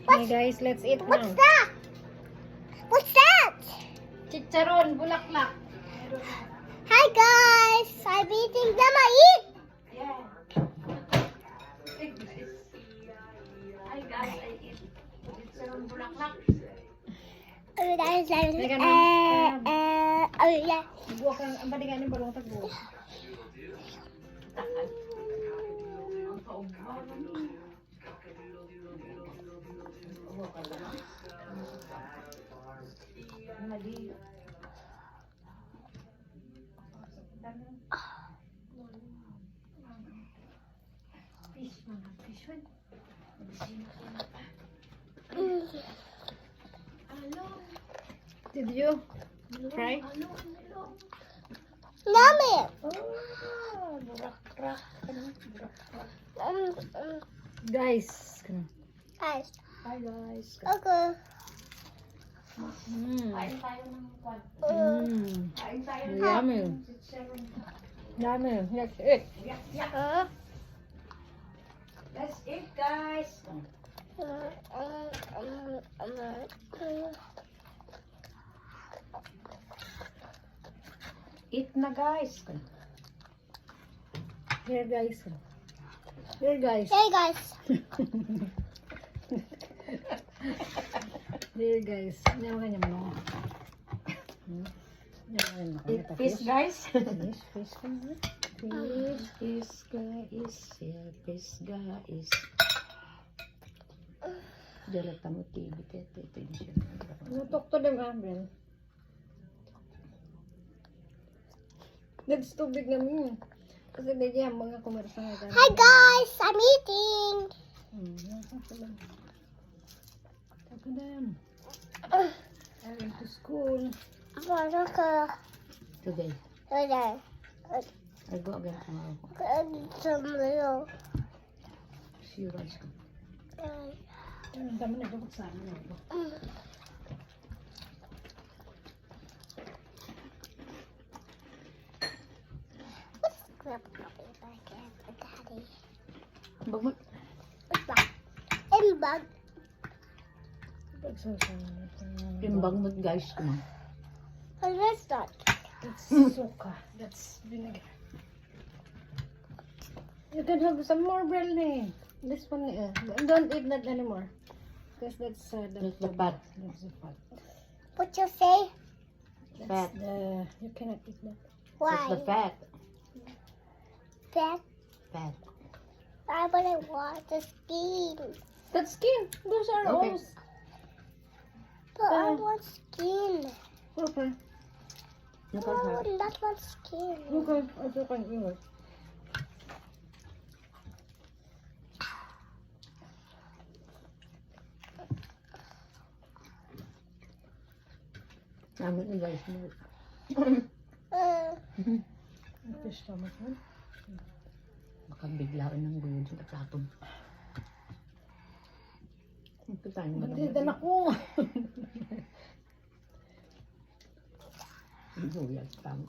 Okay guys, let's eat What's now. that? What's that? Chicharon, bulaklak. Hi guys, I'm eating them. I eat. Yeah. Hi guys, I eat chicharon, bulaklak. Oh, that is like, Teka na. oh yeah. Buwa ka, ang balikan ng balong tagbo. Did you try? Yummy. Guys. Guys, Hi guys. okay. Yummy. Yummy. Let's eat. Let's eat guys. Eat na guys. Here guys. Here guys. Hey guys. Here guys. Nyawa ka niya mo. Eat Fish, guys. Fish, fish, fish, guys. Fish, guys. Dala tamu TV tete pension. Talk to them, Amber. That's too big na mo. Kasi medyo yung mga kumersa nga. Hi guys, I'm eating. Talk to them. I went to school. Okay. Today, Okay. I go again tomorrow. Some little. See you guys. Ang dami na dapat sa amin. Grab a copy back at Daddy. Bagmat. What's that? And bug. Timbang mo guys kuma. And what's that? That's suka. That's vinegar. You can have some more bread eh. This one, don't eat that anymore. Because that's That's the fat. That's the fat. What you say? That's Fat. you cannot eat that. That's the Why? fat. Fat. Fat. I wouldn't want the skin. That's skin. Those are Okay. all. But I want skin. Okay. You I can have. would not want skin. Okay. Also can eat it. Namin ni guys mo. Fish stomach. Huh? Baka biglaan ng gulod sa platong. Ito tayo mo. Bandidan ako. Buyag tam.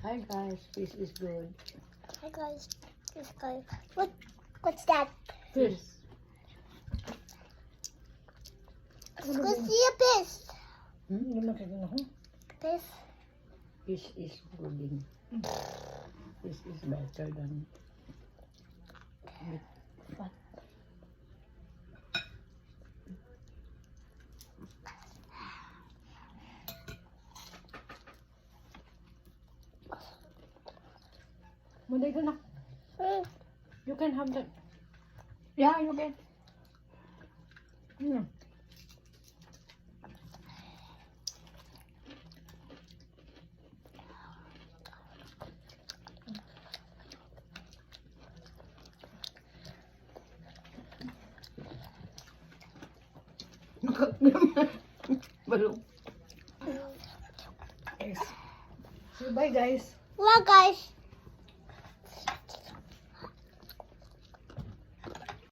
Hi guys, this is good. Hi guys. This guy. What's that? Fish. Go see a fish. Hindi mo kaya ako. Fish. Fish is good. Fish is better than fat. Manday ko na. You can have that. Yeah, you can. Hmm. Balong. Yes. So bye guys. Well guys.